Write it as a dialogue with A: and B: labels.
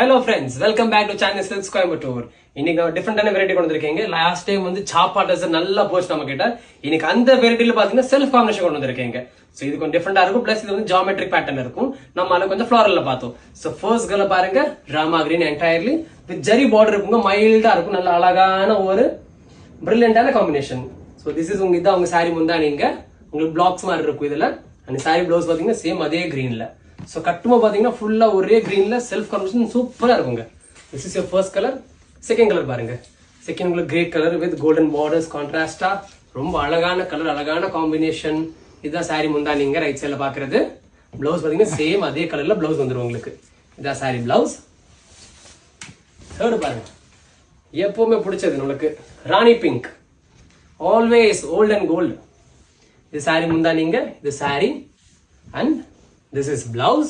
A: Hello friends, welcome back to China Silks Coimbatore. இன்னைக்கு டிஃபரெண்டான variety கொண்டு வந்திருக்கீங்க. லாஸ்ட் டைம் வந்து சாப்பா டசர் நல்லா போச்சு நம்ம கிட்ட. இன்னைக்கு அந்த வெரைட்டில பாத்தீங்கன்னா செல்ஃப் காம்பினேஷன் கொண்டு வந்திருக்கீங்க. சோ இது கொஞ்சம் டிஃபரெண்டா இருக்கும். பிளஸ் இது வந்து ஜியோமெட்ரிக் பேட்டர்ன் இருக்கும். நம்ம அத கொஞ்சம் ஃப்ளோரல்ல பார்த்தோம். சோ ஃபர்ஸ்ட் கல பாருங்க, Rama green entirely with zari border இருக்குங்க. மைல்டா இருக்கும். நல்ல அழகான ஒரு பிரில்லியன்ட்டான காம்பினேஷன். சோ திஸ் இஸ் இதான் உங்க சாரி முந்தானிங்க. உங்களுக்கு பிளாக்ஸ் மாதிரி இருக்கும் இதுல. அந்த சாரி ப்ளவுஸ் பாத்தீங்கன்னா சேம் அதே கிரீன்ல. சோ கட்டுமா பாத்தீங்கன்னா ஃபுல்லா ஒரே கிரீன்ல செல்ஃப் காம்பினேஷன் சூப்பரா இருக்குங்க. This is your first colour. Second colour பாருங்க. செகண்ட் உங்களுக்கு grey colour with golden borders கான்ட்ராஸ்டா ரொம்ப அழகான கலர், அழகான காம்பினேஷன். இதுதான் சாரி முந்தானிங்க ரைட் சைட்ல பாக்குறது. பிளவுஸ் பாத்தீங்கன்னா சேம் அதே கலர்ல பிளவுஸ் வந்துரும் உங்களுக்கு. இதான் சாரி பிளவுஸ். தேர்ட் பாருங்க, எப்பவுமே பிடிச்சது நம்மளுக்கு rani pink, always old and gold. இது சாரி முந்தானிங்க, இது sari and this is blouse.